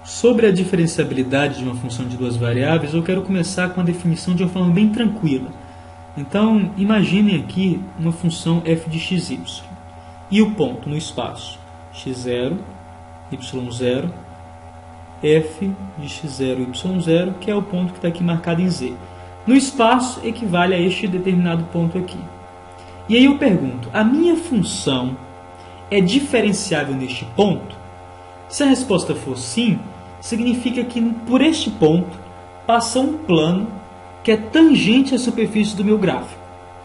Sobre a diferenciabilidade de uma função de duas variáveis, eu quero começar com a definição de uma forma bem tranquila. Então, imaginem aqui uma função f de xy e o ponto no espaço x0, y0, f de x0, y0, que é o ponto que está aqui marcado em z. No espaço equivale a este determinado ponto aqui. E aí eu pergunto, a minha função é diferenciável neste ponto? Se a resposta for sim, significa que por este ponto passa um plano que é tangente à superfície do meu gráfico.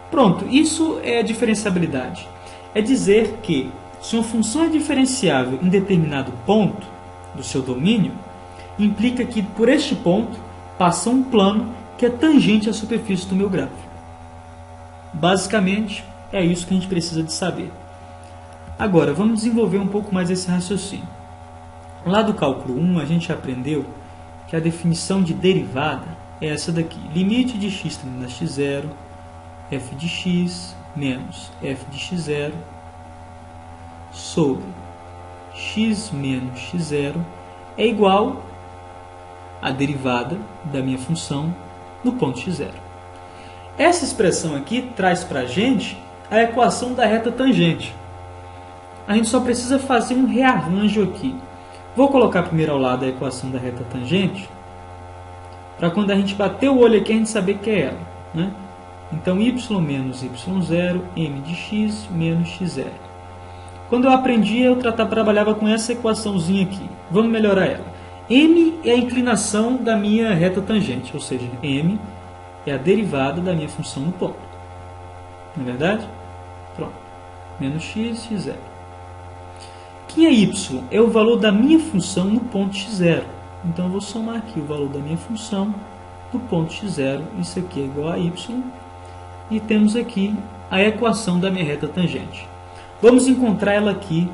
Pronto, isso é a diferenciabilidade. É dizer que se uma função é diferenciável em determinado ponto do seu domínio, implica que por este ponto passa um plano que é tangente à superfície do meu gráfico. Basicamente, é isso que a gente precisa de saber. Agora, vamos desenvolver um pouco mais esse raciocínio. Lá do cálculo 1, a gente aprendeu que a definição de derivada é essa daqui. Limite de x tendendo a x0, f de x menos f de x0 sobre x menos x0 é igual à derivada da minha função no ponto x0. Essa expressão aqui traz para a gente a equação da reta tangente. A gente só precisa fazer um rearranjo aqui. Vou colocar primeiro ao lado a equação da reta tangente, para quando a gente bater o olho aqui a gente saber que é ela, né? Então, y menos y0, m de x menos x0. Quando eu aprendi, eu trabalhava com essa equaçãozinha aqui. Vamos melhorar ela. M é a inclinação da minha reta tangente, ou seja, m é a derivada da minha função no ponto. Não é verdade? Pronto. Menos x, x0. Quem é y? É o valor da minha função no ponto x0. Então, eu vou somar aqui o valor da minha função no ponto x0. Isso aqui é igual a y. E temos aqui a equação da minha reta tangente. Vamos encontrar ela aqui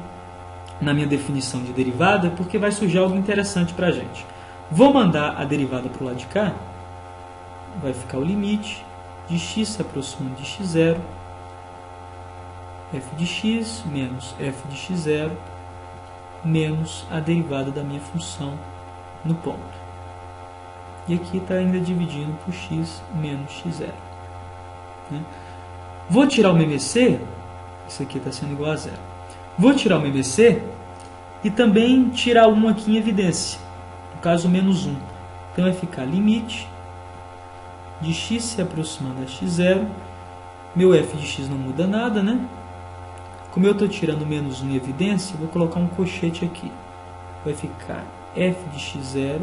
na minha definição de derivada, porque vai surgir algo interessante para a gente. Vou mandar a derivada para o lado de cá. Vai ficar o limite de x se aproximando de x0, f de x menos f de x0, menos a derivada da minha função no ponto. E aqui está ainda dividindo por x menos x0. Né? Vou tirar o MMC, isso aqui está sendo igual a zero. Vou tirar o MMC e também tirar 1 aqui em evidência, no caso menos 1. Então vai ficar limite de x se aproximando a x0, meu f de x não muda nada, né? Como eu estou tirando menos 1 em evidência, vou colocar um colchete aqui. Vai ficar f de x0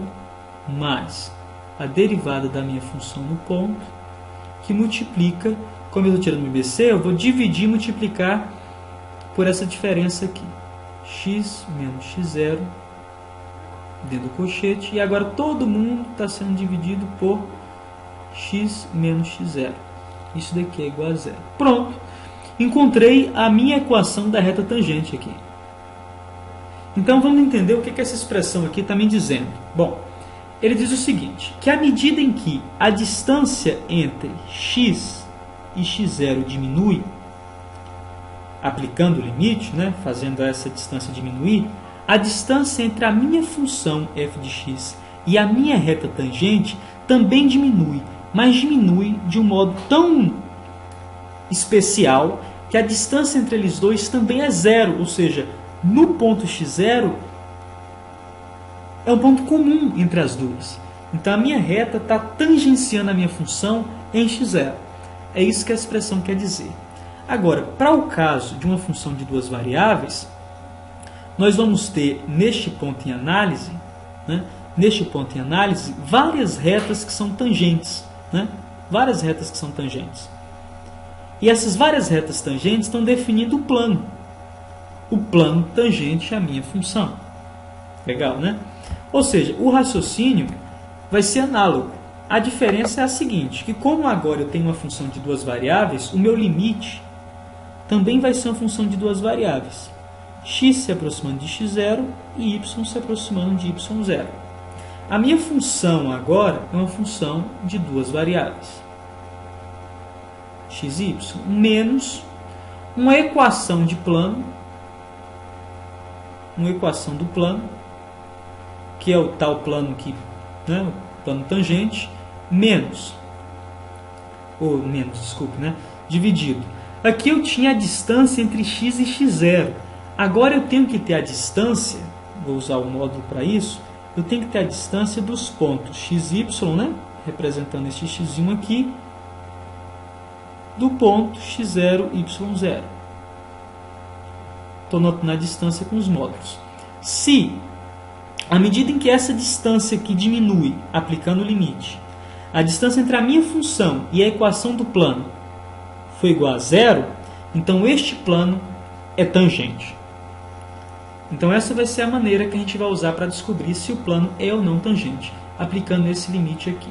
mais a derivada da minha função no ponto, que multiplica, como eu estou tirando o MMC, eu vou dividir e multiplicar por essa diferença aqui. X menos x0 dentro do colchete. E agora todo mundo está sendo dividido por x menos x0. Isso daqui é igual a zero. Pronto. Encontrei a minha equação da reta tangente aqui. Então vamos entender o que essa expressão aqui está me dizendo. Bom, ele diz o seguinte, que à medida em que a distância entre x e x0 diminui, aplicando o limite, né, fazendo essa distância diminuir, a distância entre a minha função f de x e a minha reta tangente também diminui, mas diminui de um modo tão especial que a distância entre eles dois também é zero, ou seja, no ponto x0 é um ponto comum entre as duas. Então a minha reta está tangenciando a minha função em x0. É isso que a expressão quer dizer. Agora, para o caso de uma função de duas variáveis, nós vamos ter neste ponto em análise, né, várias retas que são tangentes. Né? Várias retas que são tangentes. E essas várias retas tangentes estão definindo o plano. O plano tangente à minha função. Legal, né? Ou seja, o raciocínio vai ser análogo. A diferença é a seguinte, que como agora eu tenho uma função de duas variáveis, o meu limite também vai ser uma função de duas variáveis. X se aproximando de x0 e y se aproximando de y0. A minha função agora é uma função de duas variáveis. X e y menos uma equação de plano, uma equação do plano que é o tal plano aqui, né, o plano tangente, dividido. Aqui eu tinha a distância entre x e x0. Agora eu tenho que ter a distância, vou usar o módulo para isso, eu tenho que ter a distância dos pontos x, y, né, representando este x1 aqui, do ponto x0, y0. Estou notando a distância com os módulos. Se, à medida em que essa distância aqui diminui, aplicando o limite, a distância entre a minha função e a equação do plano foi igual a zero, então este plano é tangente. Então essa vai ser a maneira que a gente vai usar para descobrir se o plano é ou não tangente, aplicando esse limite aqui.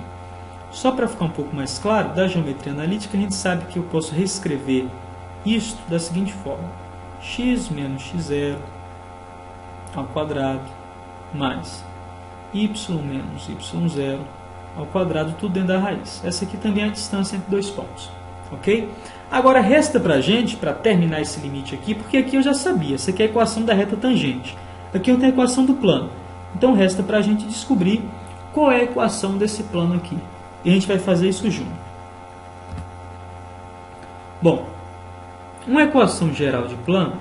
Só para ficar um pouco mais claro, da geometria analítica a gente sabe que eu posso reescrever isto da seguinte forma: x menos x0 ao quadrado mais y menos y0 ao quadrado, tudo dentro da raiz. Essa aqui também é a distância entre dois pontos. Ok? Agora resta para a gente, para terminar esse limite aqui, porque aqui eu já sabia, essa aqui é a equação da reta tangente. Aqui eu tenho a equação do plano. Então resta para a gente descobrir qual é a equação desse plano aqui. E a gente vai fazer isso junto. Bom, uma equação geral de plano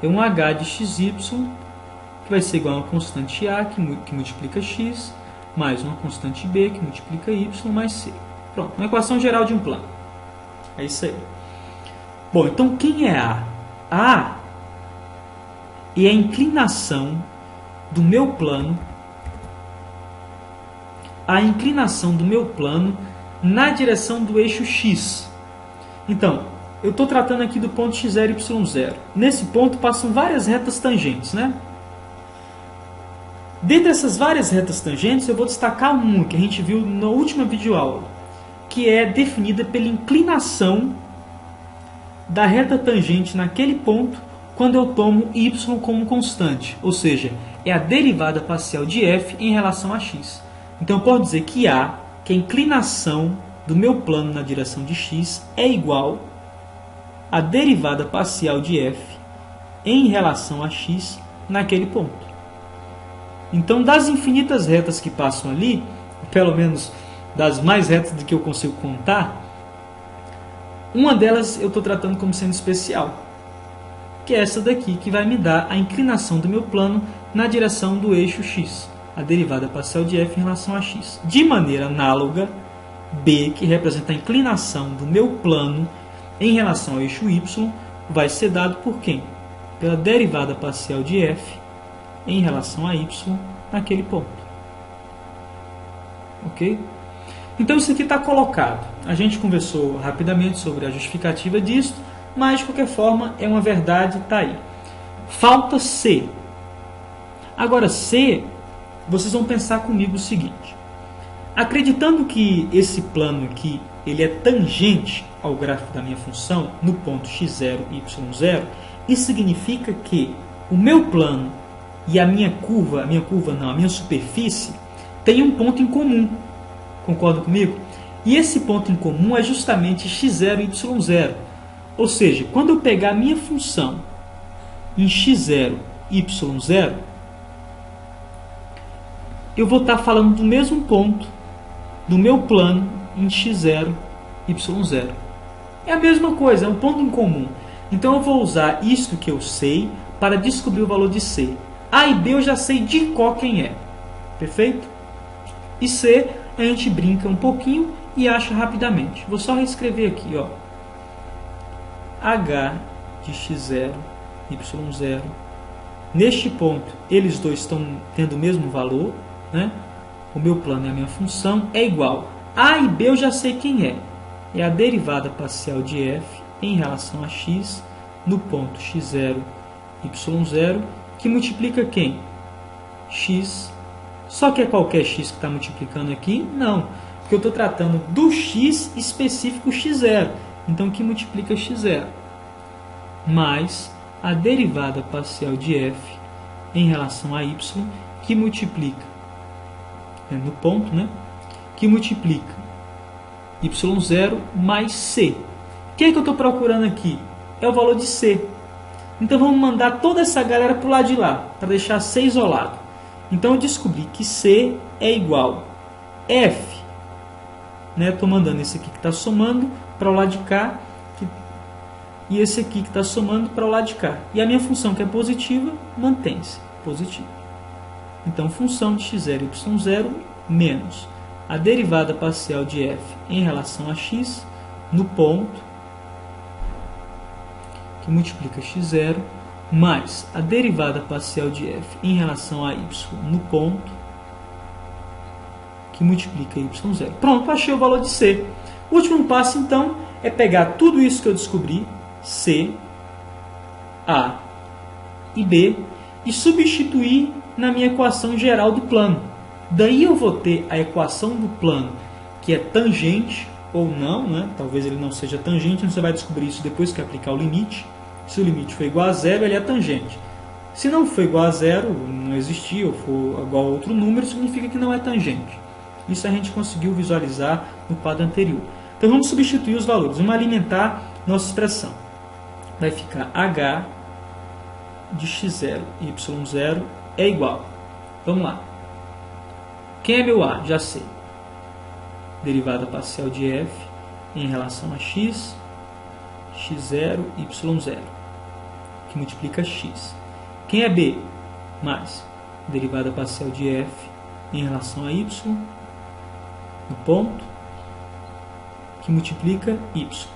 é um h de xy, que vai ser igual a uma constante a, que multiplica x, mais uma constante b, que multiplica y, mais c. Pronto, uma equação geral de um plano. É isso aí. Bom, então quem é A? A é a inclinação do meu plano, na direção do eixo x. Então, eu estou tratando aqui do ponto x0 e y0. Nesse ponto passam várias retas tangentes, né? Dentre essas várias retas tangentes, eu vou destacar uma que a gente viu na última videoaula, que é definida pela inclinação da reta tangente naquele ponto quando eu tomo y como constante, ou seja, é a derivada parcial de f em relação a x. Então eu posso dizer que A, que a inclinação do meu plano na direção de x, é igual à derivada parcial de f em relação a x naquele ponto. Então, das infinitas retas que passam ali, pelo menos das mais retas do que eu consigo contar, uma delas eu estou tratando como sendo especial, que é essa daqui, que vai me dar a inclinação do meu plano na direção do eixo x, a derivada parcial de f em relação a x. De maneira análoga, B, que representa a inclinação do meu plano em relação ao eixo y, vai ser dado por quem? Pela derivada parcial de f em relação a y naquele ponto. Ok? Então isso aqui está colocado. A gente conversou rapidamente sobre a justificativa disso, mas de qualquer forma é uma verdade, está aí. Falta C. Agora C, vocês vão pensar comigo o seguinte: acreditando que esse plano aqui ele é tangente ao gráfico da minha função no ponto x0 e y0, isso significa que o meu plano e a minha superfície tem um ponto em comum. Concorda comigo? E esse ponto em comum é justamente x0 e y0. Ou seja, quando eu pegar a minha função em x0 e y0, eu vou estar falando do mesmo ponto do meu plano em x0 e y0. É a mesma coisa, é um ponto em comum. Então eu vou usar isto que eu sei para descobrir o valor de C. A e B eu já sei de qual quem é. Perfeito? E C a gente brinca um pouquinho e acha rapidamente. Vou só reescrever aqui, ó. H de x0, y0. Neste ponto, eles dois estão tendo o mesmo valor, né? O meu plano e a minha função é igual. A e B eu já sei quem é. É a derivada parcial de f em relação a x no ponto x0, y0, que multiplica quem? X. Só que é qualquer x que está multiplicando aqui? Não, porque eu estou tratando do x específico x0. Então, que multiplica x0. Mais a derivada parcial de f em relação a y, que multiplica, no ponto, né? Que multiplica y0 mais c. O que é que eu estou procurando aqui? É o valor de c. Então, vamos mandar toda essa galera para o lado de lá, para deixar c isolado. Então eu descobri que C é igual a F. Estou mandando esse aqui que está somando para o lado de cá e esse aqui que está somando para o lado de cá. E a minha função, que é positiva, mantém-se positiva. Então, função de x0 e y0 menos a derivada parcial de f em relação a x no ponto, que multiplica x0, mais a derivada parcial de f em relação a y no ponto, que multiplica y0. Pronto, achei o valor de C. O último passo, então, é pegar tudo isso que eu descobri, C, A e B, e substituir na minha equação geral do plano. Daí eu vou ter a equação do plano, que é tangente ou não, né? Talvez ele não seja tangente, você vai descobrir isso depois que aplicar o limite. Se o limite for igual a zero, ele é tangente. Se não for igual a zero, não existir, ou for igual a outro número, significa que não é tangente. Isso a gente conseguiu visualizar no quadro anterior. Então vamos substituir os valores, vamos alimentar nossa expressão. Vai ficar h de x0 e y0 é igual. Vamos lá. Quem é meu a? Já sei. Derivada parcial de f em relação a x, x0 e y0, que multiplica x. Quem é b? Mais derivada parcial de f em relação a y no ponto, que multiplica y.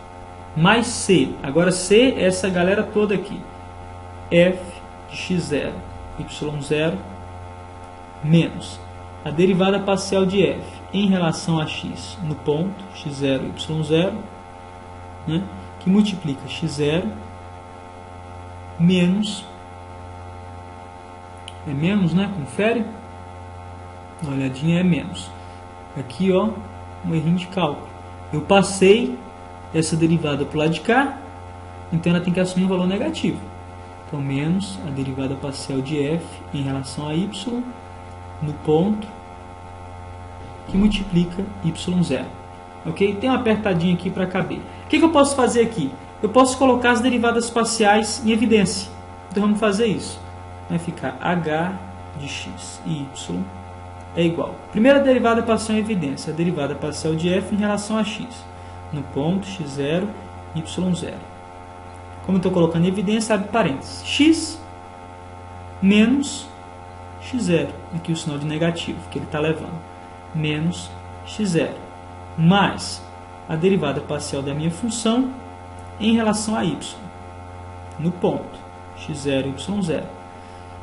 Mais c. Agora c é essa galera toda aqui. f de x0 e y0 menos a derivada parcial de f em relação a x no ponto, x0 e y0, né, que multiplica x0 menos, é menos, né? Confere? Uma olhadinha, é menos. Aqui, ó, um errinho de cálculo. Eu passei essa derivada para o lado de cá, então ela tem que assumir um valor negativo. Então, menos a derivada parcial de f em relação a y no ponto, que multiplica y0. Ok? Tem uma apertadinha aqui para caber. O que eu posso fazer aqui? Eu posso colocar as derivadas parciais em evidência. Então, vamos fazer isso. Vai ficar h de x e y é igual. Primeira derivada parcial em evidência, a derivada parcial de f em relação a x no ponto x0 e y0. Como eu estou colocando em evidência, abre parênteses. X menos x0. Aqui o sinal de negativo que ele está levando. Menos x0. Mais a derivada parcial da minha função em relação a y. No ponto x0 e y0.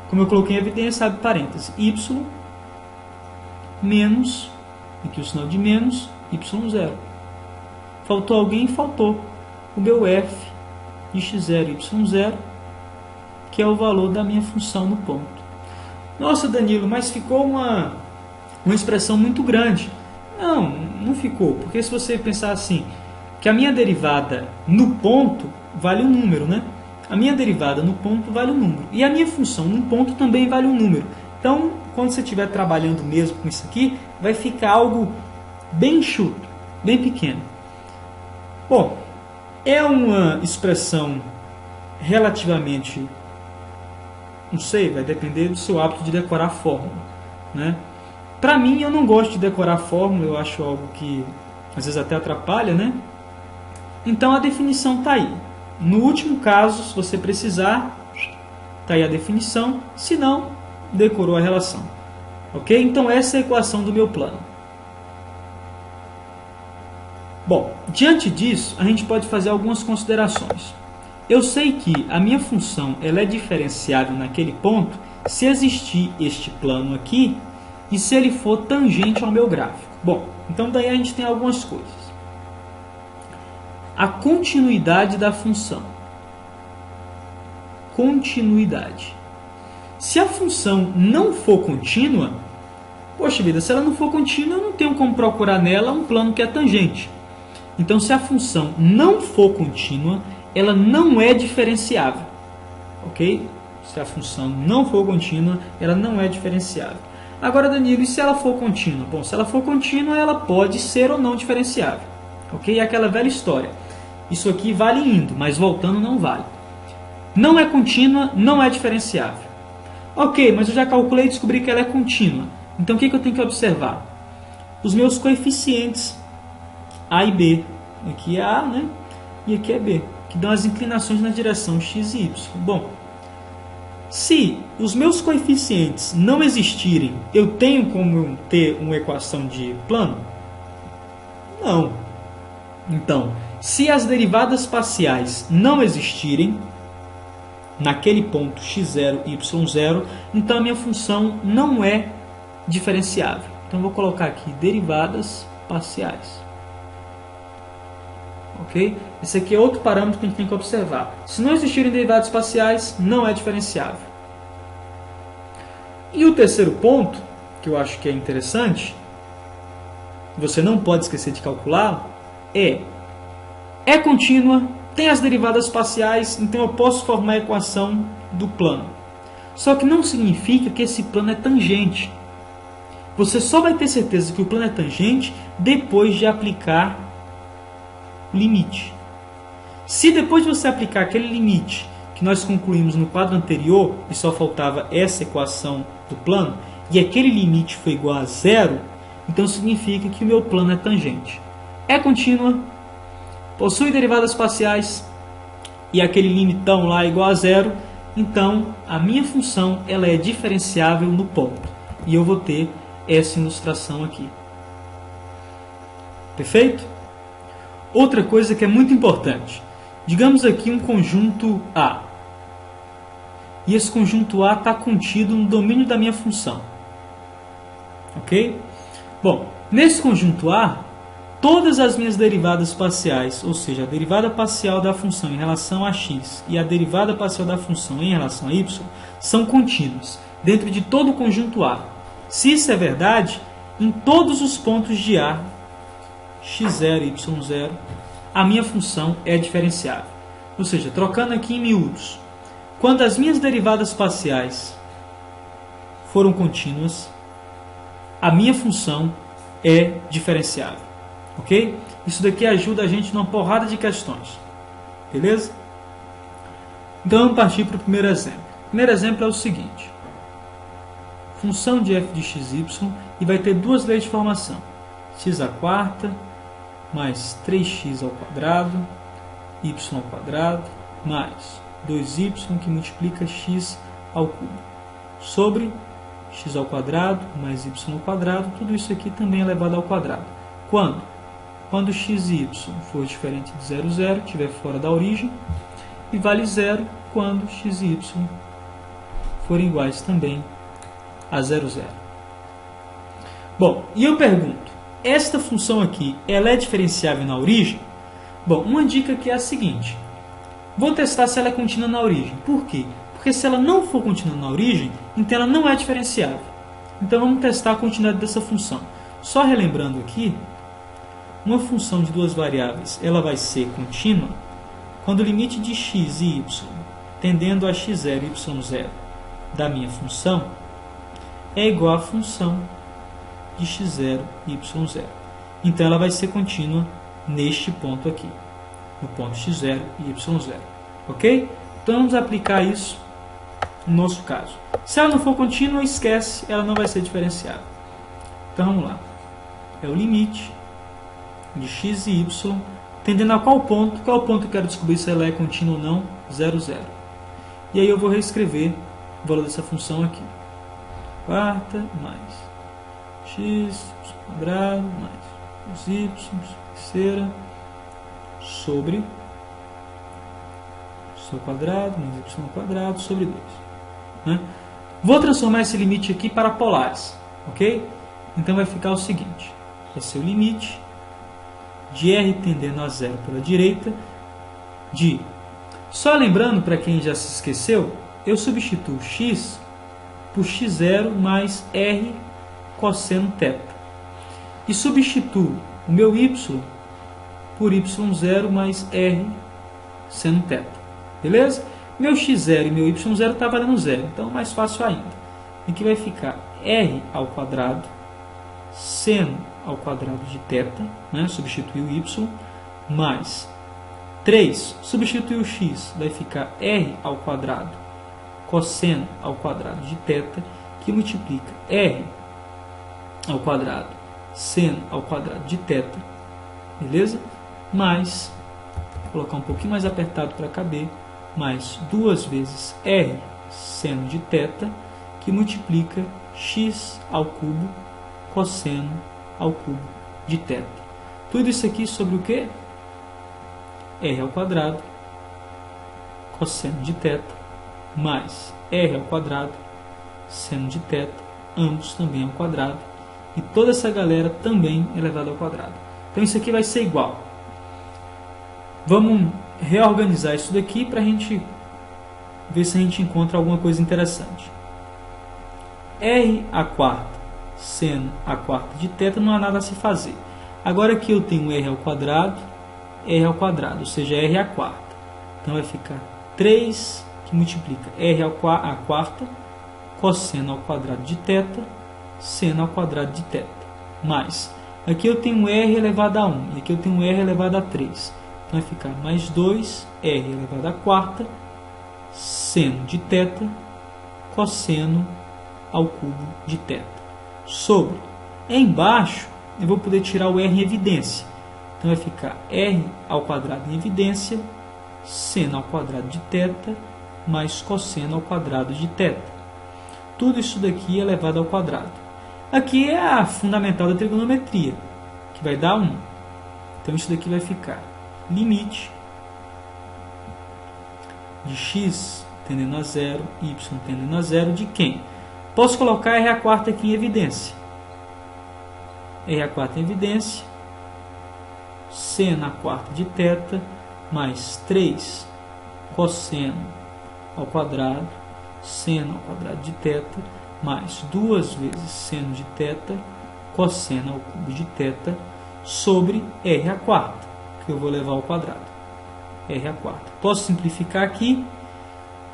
Como eu coloquei em evidência, abre parênteses. Y menos, aqui o sinal de menos, y0. Faltou alguém? Faltou. O meu f de x0 e y0, que é o valor da minha função no ponto. Nossa, Danilo, mas ficou uma expressão muito grande. Não, não ficou, porque se você pensar assim, que a minha derivada no ponto vale um número, né? A minha derivada no ponto vale um número. E a minha função no ponto também vale um número. Então, quando você estiver trabalhando mesmo com isso aqui, vai ficar algo bem enxuto, bem pequeno. Bom, é uma expressão relativamente, não sei, vai depender do seu hábito de decorar a fórmula, né? Para mim, eu não gosto de decorar a fórmula, eu acho algo que às vezes até atrapalha, né? Então a definição está aí. No último caso, se você precisar, está aí a definição, se não, decorou a relação. Ok? Então essa é a equação do meu plano. Bom, diante disso, a gente pode fazer algumas considerações. Eu sei que a minha função ela é diferenciável naquele ponto se existir este plano aqui e se ele for tangente ao meu gráfico. Bom, então daí a gente tem algumas coisas. A continuidade da função. Continuidade. Se a função não for contínua, poxa vida, se ela não for contínua, eu não tenho como procurar nela um plano que é tangente. Então, se a função não for contínua, ela não é diferenciável. Ok? Se a função não for contínua, ela não é diferenciável. Agora, Danilo, e se ela for contínua? Bom, se ela for contínua, ela pode ser ou não diferenciável. Ok? É aquela velha história. Isso aqui vale indo, mas voltando não vale. Não é contínua, não é diferenciável. Ok, mas eu já calculei e descobri que ela é contínua. Então o que eu tenho que observar? Os meus coeficientes A e B. Aqui é A, né? E aqui é B, que dão as inclinações na direção x e y. Bom, se os meus coeficientes não existirem, eu tenho como ter uma equação de plano? Não. Então, se as derivadas parciais não existirem, naquele ponto x0, y0, então a minha função não é diferenciável. Então, eu vou colocar aqui derivadas parciais. Ok? Esse aqui é outro parâmetro que a gente tem que observar. Se não existirem derivadas parciais, não é diferenciável. E o terceiro ponto, que eu acho que é interessante, você não pode esquecer de calcular, é contínua, tem as derivadas parciais, então eu posso formar a equação do plano. Só que não significa que esse plano é tangente. Você só vai ter certeza que o plano é tangente depois de aplicar o limite. Se depois de você aplicar aquele limite que nós concluímos no quadro anterior, e só faltava essa equação do plano, e aquele limite foi igual a zero, então significa que o meu plano é tangente. É contínua, possui derivadas parciais, e aquele limitão lá é igual a zero, então a minha função ela é diferenciável no ponto. E eu vou ter essa ilustração aqui. Perfeito? Outra coisa que é muito importante. Digamos aqui um conjunto A. E esse conjunto A está contido no domínio da minha função. Ok? Bom, nesse conjunto A, todas as minhas derivadas parciais, ou seja, a derivada parcial da função em relação a x e a derivada parcial da função em relação a y, são contínuas dentro de todo o conjunto A. Se isso é verdade, em todos os pontos de A, x0 e y0, a minha função é diferenciável. Ou seja, trocando aqui em miúdos, quando as minhas derivadas parciais foram contínuas, a minha função é diferenciável. Ok? Isso daqui ajuda a gente numa porrada de questões. Beleza? Então vamos partir para o primeiro exemplo. O primeiro exemplo é o seguinte. Função de f de xy, e vai ter duas leis de formação. x² mais 3x ao quadrado, y ao quadrado, mais 2y que multiplica x ao cubo, sobre x ao quadrado mais y ao quadrado, tudo isso aqui também é elevado ao quadrado. Quando? Quando x e y for diferente de 0, 0, estiver fora da origem, e vale 0 quando x e y forem iguais também a 0, 0. Bom, e eu pergunto, esta função aqui, ela é diferenciável na origem? Bom, uma dica aqui é a seguinte. Vou testar se ela é contínua na origem. Por quê? Porque se ela não for contínua na origem, então ela não é diferenciável. Então vamos testar a continuidade dessa função. Só relembrando aqui, uma função de duas variáveis, ela vai ser contínua quando o limite de x e y tendendo a x0 e y0 da minha função é igual à função de x0 e y0. Então ela vai ser contínua neste ponto aqui, no ponto x0 e y0. Ok? Então vamos aplicar isso no nosso caso. Se ela não for contínua, esquece, ela não vai ser diferenciável. Então vamos lá. É o limite de x e y tendendo a qual ponto? Qual ponto eu quero descobrir se ela é contínua ou não? 0, 0. E aí eu vou reescrever o valor dessa função aqui. Quarta mais x quadrado mais y terceira sobre x ao quadrado mais y ao quadrado sobre 2. Né? Vou transformar esse limite aqui para polares. Ok? Então vai ficar o seguinte. Vai ser o limite de r tendendo a 0 pela direita de... Só lembrando, para quem já se esqueceu, eu substituo x por x0 mais r cosseno θ. E substituo o meu y por y0 mais r seno θ. Beleza? Meu x0 e meu y0 está valendo 0, então mais fácil ainda. Aqui vai ficar r ao quadrado seno ao quadrado de θ, né? Substituir o y, mais 3, substituir o x, vai ficar r ao quadrado cosseno ao quadrado de θ, que multiplica r ao quadrado seno ao quadrado de θ, beleza? Mais, vou colocar um pouquinho mais apertado para caber, mais 2 vezes r seno de θ, que multiplica x ao cubo cosseno ao cubo de θ. Tudo isso aqui sobre o quê? R ao quadrado cosseno de θ mais r ao quadrado seno de θ, ambos também ao quadrado, e toda essa galera também elevada ao quadrado. Então isso aqui vai ser igual. Vamos reorganizar isso daqui para a gente ver se a gente encontra alguma coisa interessante. R a quarta seno a quarta de θ não há nada a se fazer. Agora aqui eu tenho r ao quadrado, ou seja, r a quarta. Então vai ficar 3, que multiplica r a quarta, cosseno ao quadrado de θ, seno ao quadrado de θ. Mais, aqui eu tenho r elevado a 1, e aqui eu tenho r elevado a 3. Então vai ficar mais 2, r elevado a quarta, seno de θ, cosseno ao cubo de θ. Sobre, embaixo, eu vou poder tirar o r em evidência. Então vai ficar r ao quadrado em evidência, seno ao quadrado de θ, mais cosseno ao quadrado de θ. Tudo isso daqui é elevado ao quadrado. Aqui é a fundamental da trigonometria, que vai dar 1. Então isso daqui vai ficar limite de x tendendo a 0, y tendendo a 0, de quem? Posso colocar r a quarta aqui em evidência. R a quarta em evidência, seno a quarta de θ, mais 3 cosseno ao quadrado, seno ao quadrado de θ, mais 2 vezes seno de θ, cosseno ao cubo de θ, sobre r a quarta, que eu vou levar ao quadrado. R a quarta. Posso simplificar aqui?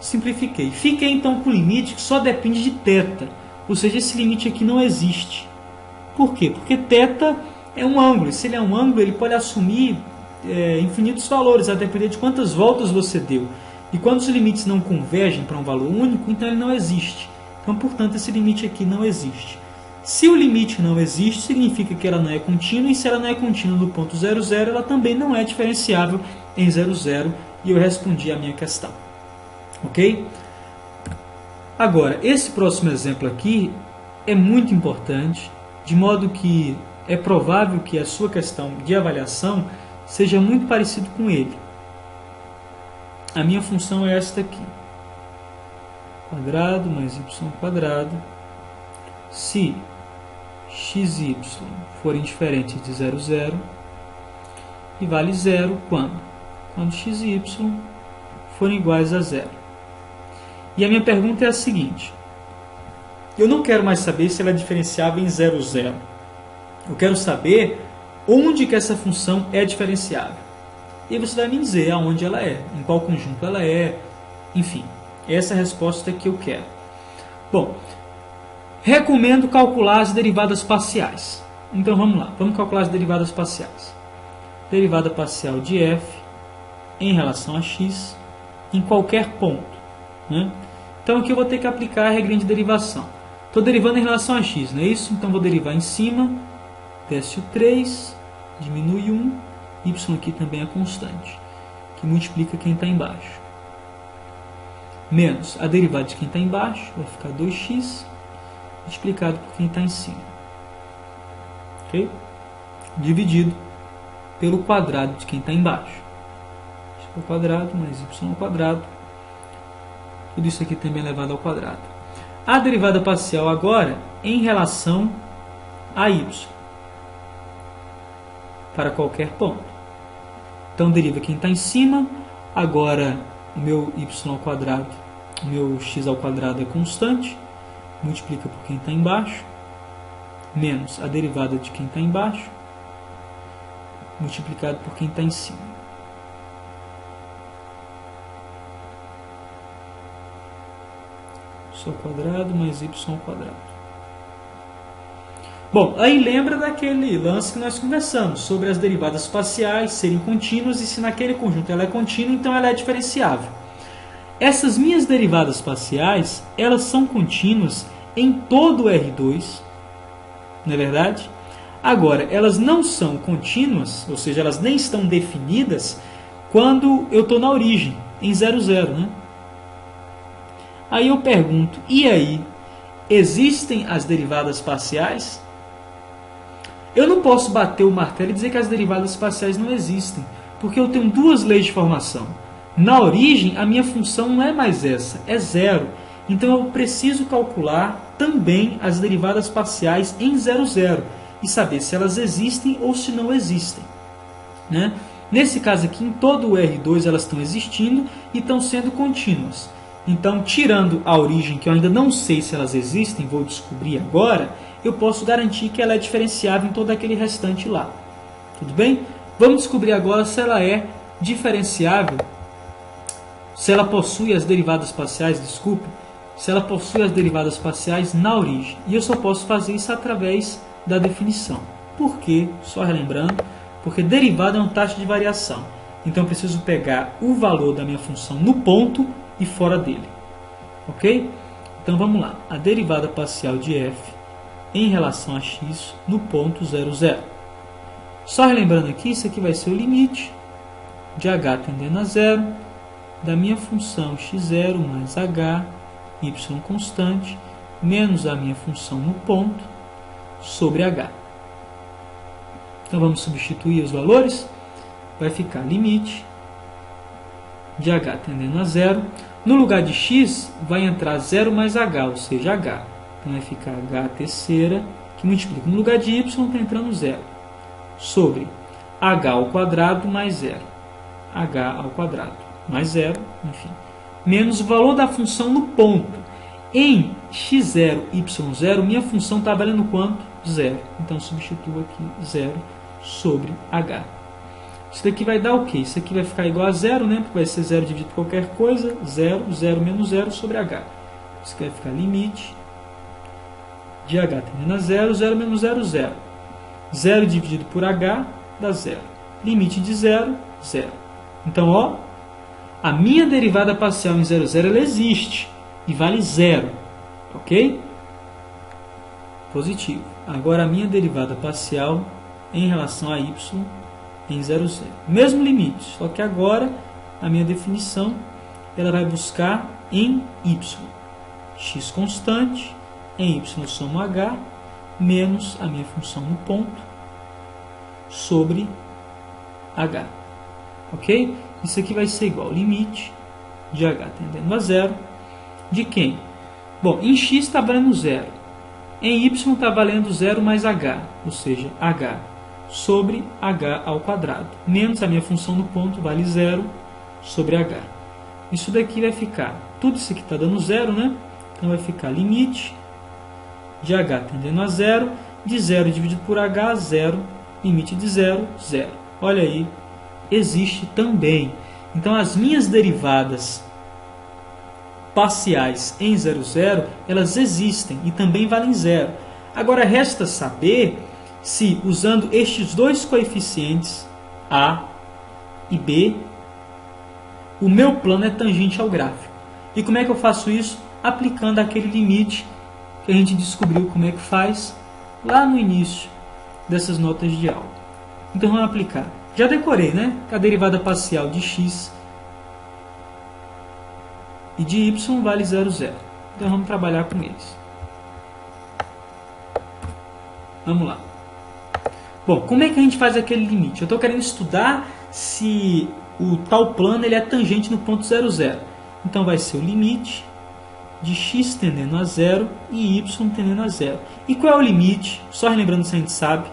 Simplifiquei. Fiquei então com o limite que só depende de θ, ou seja, esse limite aqui não existe. Por quê? Porque θ é um ângulo, e se ele é um ângulo, ele pode assumir infinitos valores, a depender de quantas voltas você deu. E quando os limites não convergem para um valor único, então ele não existe. Então, portanto, esse limite aqui não existe. Se o limite não existe, significa que ela não é contínua, e se ela não é contínua no ponto 0, 0, ela também não é diferenciável em 0, 0, e eu respondi a minha questão. Ok? Agora, esse próximo exemplo aqui é muito importante, de modo que é provável que a sua questão de avaliação seja muito parecido com ele. A minha função é esta aqui. Quadrado mais y quadrado. Se x e y forem diferentes de 0, 0, e vale 0 quando? Quando x e y forem iguais a 0. E a minha pergunta é a seguinte. Eu não quero mais saber se ela é diferenciável em 0, 0. Eu quero saber onde que essa função é diferenciável. E você vai me dizer aonde ela é, em qual conjunto ela é, enfim. Essa é a resposta que eu quero. Bom, recomendo calcular as derivadas parciais. Então vamos lá, vamos calcular as derivadas parciais. Derivada parcial de f em relação a x em qualquer ponto, né? Então aqui eu vou ter que aplicar a regrinha de derivação. Estou derivando em relação a x, não é isso? Então vou derivar em cima, desce o 3, diminui 1, y aqui também é constante, que multiplica quem está embaixo. Menos a derivada de quem está embaixo, vai ficar 2x, multiplicado por quem está em cima. Ok? Dividido pelo quadrado de quem está embaixo. X ao quadrado mais y ao quadrado. Tudo isso aqui também é elevado ao quadrado. A derivada parcial agora em relação a y, para qualquer ponto. Então deriva quem está em cima, agora o meu y ao quadrado, o meu x ao quadrado é constante, multiplica por quem está embaixo, menos a derivada de quem está embaixo, multiplicado por quem está em cima. X ao quadrado mais y ao quadrado. Bom, aí lembra daquele lance que nós conversamos sobre as derivadas parciais serem contínuas, e se naquele conjunto ela é contínua, então ela é diferenciável. essas minhas derivadas parciais, elas são contínuas em todo o R2, não é verdade? Agora, elas não são contínuas, ou seja, elas nem estão definidas quando eu estou na origem, em 0, 0, né? Aí eu pergunto, e aí? Existem as derivadas parciais? Eu não posso bater o martelo e dizer que as derivadas parciais não existem, porque eu tenho duas leis de formação. Na origem, a minha função não é mais essa, é 0. Então eu preciso calcular também as derivadas parciais em 0, 0 e saber se elas existem ou se não existem, né? Nesse caso aqui, em todo o R2 elas estão existindo e estão sendo contínuas. Então, tirando a origem, que eu ainda não sei se elas existem, vou descobrir agora, eu posso garantir que ela é diferenciável em todo aquele restante lá. Tudo bem? Vamos descobrir agora se ela é diferenciável, se ela possui as derivadas parciais, desculpe, se ela possui as derivadas parciais na origem. E eu só posso fazer isso através da definição. Por quê? Só relembrando, porque derivada é uma taxa de variação. Então eu preciso pegar o valor da minha função no ponto e fora dele. Ok? Então vamos lá. A derivada parcial de f em relação a x no ponto 0, 0. Só relembrando aqui, isso aqui vai ser o limite de h tendendo a 0 da minha função x0 mais h, y constante, menos a minha função no ponto sobre h. Então vamos substituir os valores. Vai ficar limite de h tendendo a 0. No lugar de x, vai entrar 0 mais h, ou seja, h. Então vai ficar h terceira, que multiplica. No lugar de y, está entrando 0. Sobre h ao quadrado mais 0. h ao quadrado mais 0, enfim. Menos o valor da função no ponto. Em x0, y0, minha função está valendo quanto? 0. Então substituo aqui 0 sobre h. Isso daqui vai dar o quê? Isso aqui vai ficar igual a 0, né? Porque vai ser 0 dividido por qualquer coisa. 0, 0 menos 0 sobre h. Isso aqui vai ficar limite de h tendendo a 0, 0 menos 0, 0. 0 dividido por h dá 0. Limite de 0, 0. Então, ó, a minha derivada parcial em 0, 0 ela existe e vale 0. Ok? Positivo. Agora a minha derivada parcial em relação a y em 0, 0. Mesmo limite, só que agora a minha definição ela vai buscar em y. X constante, em y somo h, menos a minha função no ponto, sobre h. Ok? Isso aqui vai ser igual ao limite de h tendendo a 0, de quem? Bom, em x está valendo 0. Em y está valendo 0 mais h, ou seja, h sobre h ao quadrado, menos a minha função no ponto vale 0 sobre h. Isso daqui vai ficar, tudo isso aqui está dando 0, né? Então vai ficar limite de h tendendo a 0, de 0 dividido por h, 0, limite de 0, 0. Olha aí, existe também. Então as minhas derivadas parciais em 0, 0, elas existem e também valem 0. Agora resta saber se, usando estes dois coeficientes, a e b, o meu plano é tangente ao gráfico. E como é que eu faço isso? Aplicando aquele limite que a gente descobriu como é que faz lá no início dessas notas de aula. Então vamos aplicar. Já decorei, né? A derivada parcial de x e de y vale 0, 0. Então vamos trabalhar com eles. Vamos lá. Bom, como é que a gente faz aquele limite? Eu estou querendo estudar se o tal plano ele é tangente no ponto 0, 0. Então vai ser o limite de x tendendo a 0 e y tendendo a 0. E qual é o limite? Só relembrando se a gente sabe.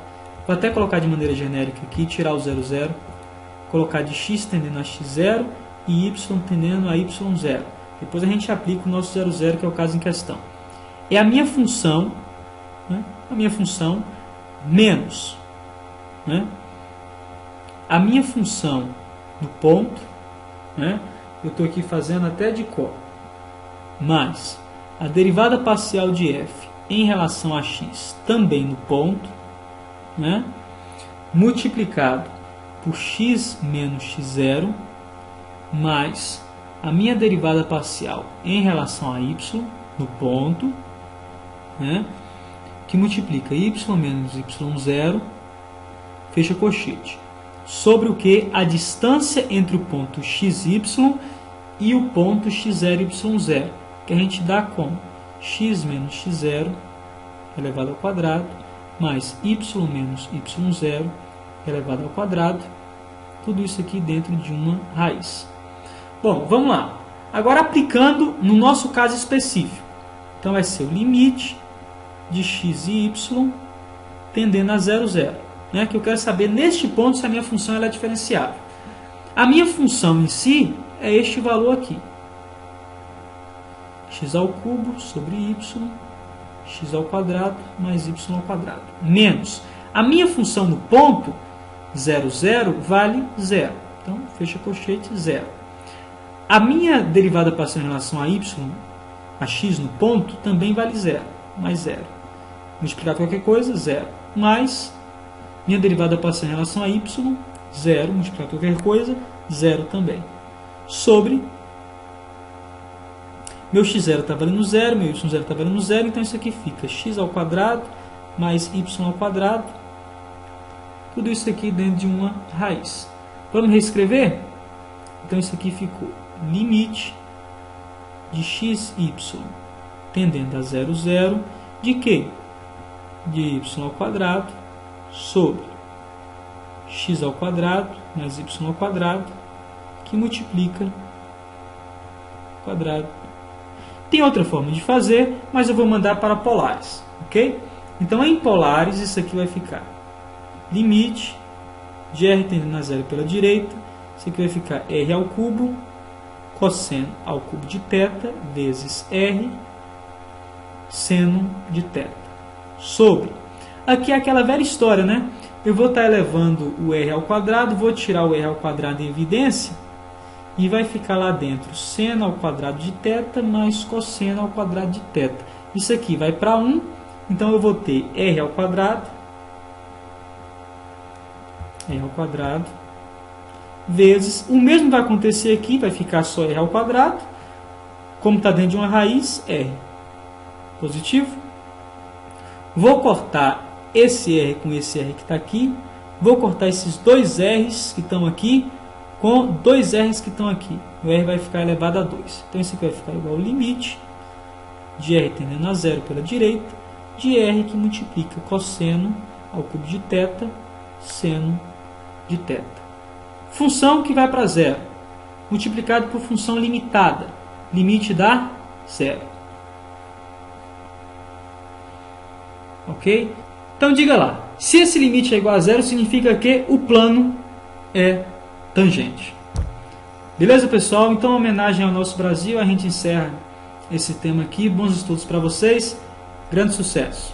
Vou até colocar de maneira genérica aqui, tirar o 0, 0. Colocar de x tendendo a x0 e y tendendo a y0. Depois a gente aplica o nosso 0, 0, que é o caso em questão. É a minha função, né? A minha função menos, né? A minha função no ponto, né? Eu estou aqui fazendo até de cor, mais a derivada parcial de f em relação a x também no ponto, né? Multiplicado por x menos x0 mais a minha derivada parcial em relação a y no ponto, né, que multiplica y menos y0, fecha colchete, sobre o que? A distância entre o ponto xy e o ponto x0, y0, que a gente dá como x menos x0 elevado ao quadrado, mais y menos y0 elevado ao quadrado, tudo isso aqui dentro de uma raiz. Bom, vamos lá. Agora aplicando no nosso caso específico. Então vai ser o limite de x e y tendendo a 0, 0. Né? Que eu quero saber neste ponto se a minha função ela é diferenciável. A minha função em si é este valor aqui. X ao cubo sobre y, x ao quadrado mais y ao quadrado. Menos. A minha função no ponto, 0, 0, vale 0. Então, fecha colchete, 0. A minha derivada parcial em relação a y, a x no ponto, também vale 0. Mais 0. Multiplicar qualquer coisa, 0. Mais minha derivada parcial em relação a y, 0. Multiplicar qualquer coisa, 0 também. Sobre meu x0 está valendo 0, meu y0 está valendo 0, então isso aqui fica x ao quadrado mais y ao quadrado. Tudo isso aqui dentro de uma raiz. Vamos reescrever? Então isso aqui ficou limite de xy tendendo a 0, 0, de quê? De y ao quadrado sobre x ao quadrado mais y ao quadrado, que multiplica quadrado. Tem outra forma de fazer, mas eu vou mandar para polares, ok? Então, em polares, isso aqui vai ficar limite de r tendendo a 0 pela direita. Isso aqui vai ficar r ao cubo, cosseno ao cubo de θ, vezes r, seno de θ. Sobre. Aqui é aquela velha história, né? Eu vou estar elevando o r ao quadrado, vou tirar o r ao quadrado em evidência, e vai ficar lá dentro seno ao quadrado de θ mais cosseno ao quadrado de θ. Isso aqui vai para 1, então eu vou ter r ao quadrado vezes, o mesmo vai acontecer aqui, vai ficar só r ao quadrado, como está dentro de uma raiz, r positivo. Vou cortar esse r com esse r que está aqui, vou cortar esses dois r's que estão aqui com dois r's que estão aqui. O r vai ficar elevado a 2. Então isso aqui vai ficar igual ao limite de r tendendo a 0 pela direita, de r que multiplica cosseno ao cubo de θ, seno de θ. Função que vai para 0, multiplicado por função limitada, limite dá 0. Ok? Então diga lá, se esse limite é igual a 0, significa que o plano é tangente. Beleza, pessoal? Então, em homenagem ao nosso Brasil, a gente encerra esse tema aqui. Bons estudos para vocês. Grande sucesso!